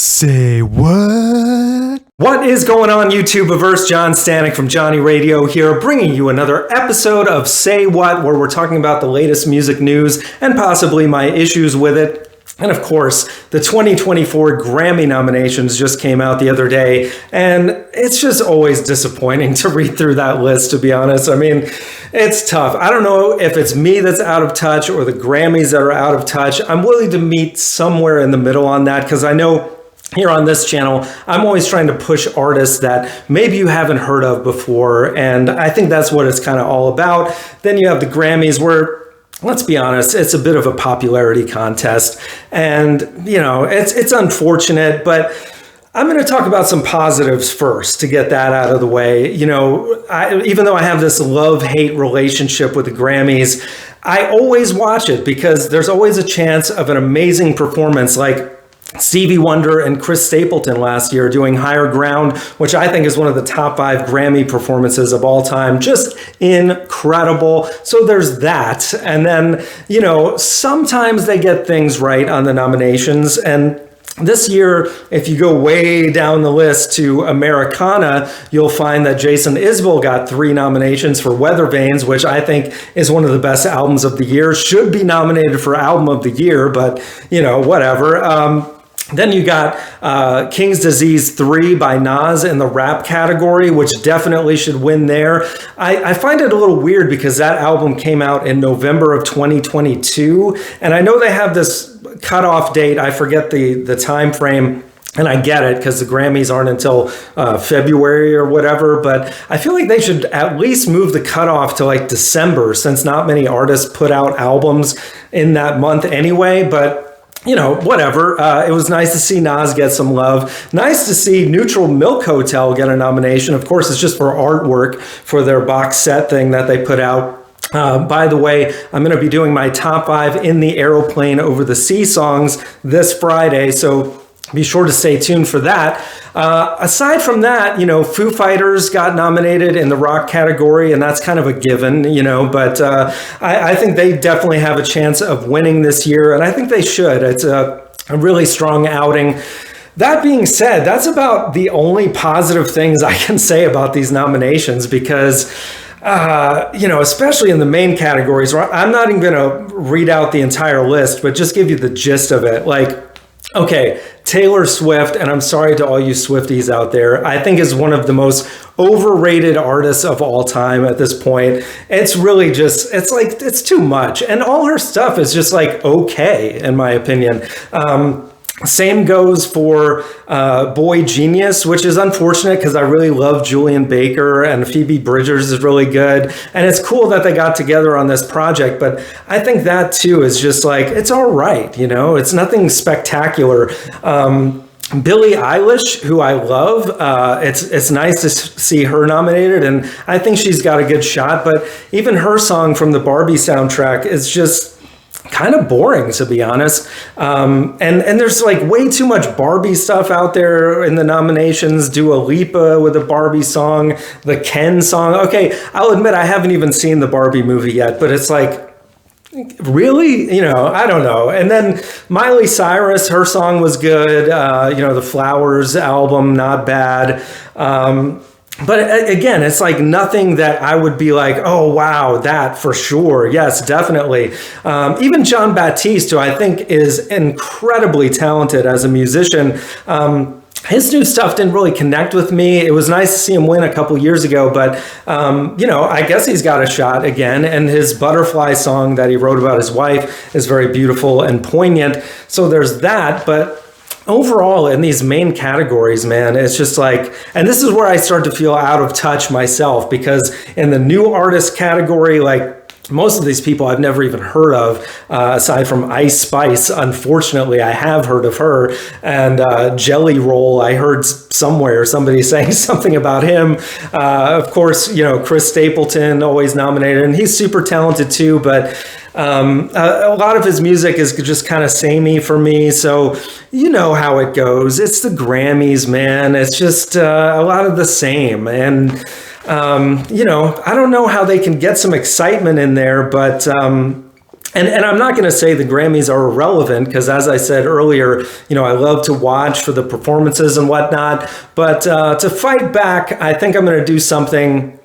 Say what? What is going on, YouTube-averse? John Stanek from Johnny Radio here, bringing you another episode of Say What, where we're talking about the latest music news and possibly my issues with it. And of course, the 2024 Grammy nominations just came out the other day, and it's just always disappointing to read through that list, to be honest. I mean, it's tough. I don't know if it's me that's out of touch or the Grammys that are out of touch. I'm willing to meet somewhere in the middle on that, because I know here on this channel, I'm always trying to push artists that maybe you haven't heard of before, and I think that's what it's kind of all about. Then you have the Grammys, where, let's be honest, it's a bit of a popularity contest, and you know, it's unfortunate, but I'm going to talk about some positives first to get that out of the way. You know, even though I have this love-hate relationship with the Grammys, I always watch it because there's always a chance of an amazing performance, like Stevie Wonder and Chris Stapleton last year doing Higher Ground, which I think is one of the top 5 Grammy performances of all time. Just incredible. So there's that. And then, you know, sometimes they get things right on the nominations. And this year, if you go way down the list to Americana, you'll find that Jason Isbell got 3 nominations for Weather Vanes, which I think is one of the best albums of the year. Should be nominated for Album of the Year, but, you know, whatever. Then you got King's Disease 3 by Nas in the rap category, which definitely should win there. I find it a little weird because that album came out in November of 2022. And I know they have this cutoff date. I forget the time frame. And I get it because the Grammys aren't until February or whatever. But I feel like they should at least move the cutoff to like December, since not many artists put out albums in that month anyway. But you know, whatever. It was nice to see Nas get some love. Nice to see Neutral Milk Hotel get a nomination. Of course, it's just for artwork for their box set thing that they put out. By the way, I'm going to be doing my top 5 In the Aeroplane Over the Sea songs this Friday, so be sure to stay tuned for that. Aside from that, you know, Foo Fighters got nominated in the rock category, and that's kind of a given, you know, but I think they definitely have a chance of winning this year, and I think they should. It's a really strong outing. That being said, that's about the only positive things I can say about these nominations, because you know, especially in the main categories, I'm not even going to read out the entire list, but just give you the gist of it. Like, okay, Taylor Swift, and I'm sorry to all you Swifties out there, I think is one of the most overrated artists of all time at this point. It's really just, it's like, it's too much. And all her stuff is just like, okay, in my opinion. Same goes for Boy Genius, which is unfortunate because I really love Julian Baker, and Phoebe Bridgers is really good. And it's cool that they got together on this project, but I think that too is just like, it's all right, you know, it's nothing spectacular. Billie Eilish, who I love, it's nice to see her nominated, and I think she's got a good shot, but even her song from the Barbie soundtrack is just kind of boring, to be honest. And there's like way too much Barbie stuff out there in the nominations. Dua Lipa with a Barbie song, the Ken song. Okay, I'll admit I haven't even seen the Barbie movie yet, but it's like, really? You know, I don't know. And then Miley Cyrus, her song was good. You know, the Flowers album, not bad. But again, it's like nothing that I would be like, oh, wow, that for sure. Yes, definitely. Even John Batiste, who I think is incredibly talented as a musician, his new stuff didn't really connect with me. It was nice to see him win a couple years ago, but, you know, I guess he's got a shot again. And his Butterfly song that he wrote about his wife is very beautiful and poignant. So there's that. But overall, in these main categories, man, it's just like, and this is where I start to feel out of touch myself, because in the new artist category, like, most of these people I've never even heard of, aside from Ice Spice. Unfortunately, I have heard of her. And Jelly Roll, I heard somewhere somebody saying something about him. Of course, you know, Chris Stapleton, always nominated, and he's super talented too, but a lot of his music is just kind of samey for me. So you know how it goes. It's the Grammys, man. It's just a lot of the same. And you know, I don't know how they can get some excitement in there, but And I'm not going to say the Grammys are irrelevant because, as I said earlier, I love to watch for the performances and whatnot. But to fight back, I think I'm going to do something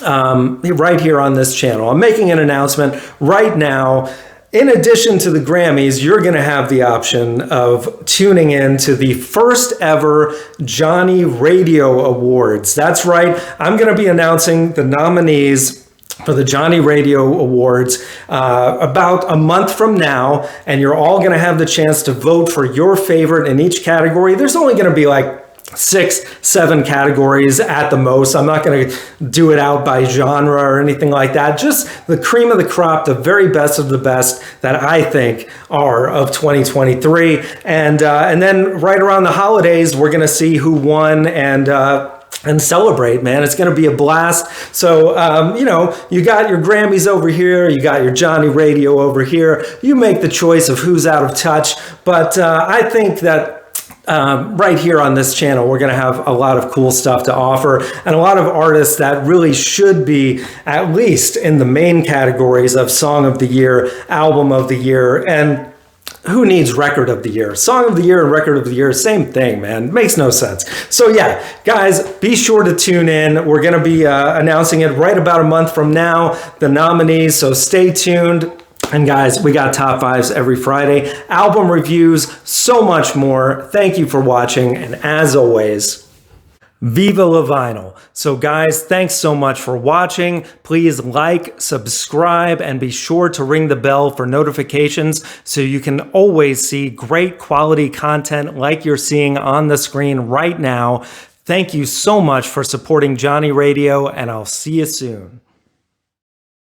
right here on this channel. I'm making an announcement right now. In addition to the Grammys, you're going to have the option of tuning in to the first ever Johnny Radio Awards. That's right. I'm going to be announcing the nominees for the Johnny Radio Awards about a month from now, and you're all going to have the chance to vote for your favorite in each category. There's only going to be like 6-7 categories at the most. I'm not going to do it out by genre or anything like that. Just the cream of the crop, the very best of the best that I think are of 2023. And then right around the holidays, we're going to see who won and celebrate, man. It's going to be a blast. So, you got your Grammys over here, you got your Johnny Radio over here. You make the choice of who's out of touch. But I think that right here on this channel, we're going to have a lot of cool stuff to offer and a lot of artists that really should be at least in the main categories of Song of the Year, Album of the Year, and who needs Record of the Year? Song of the Year and Record of the Year, same thing, man. Makes no sense. So yeah, guys, be sure to tune in. We're going to be announcing it right about a month from now, the nominees, so stay tuned. And guys, we got top fives every Friday, album reviews, so much more. Thank you for watching, and as always, Viva la vinyl. So guys, thanks so much for watching. Please like, subscribe, and be sure to ring the bell for notifications so you can always see great quality content like you're seeing on the screen right now. Thank you so much for supporting Johnny Radio, and I'll see you soon.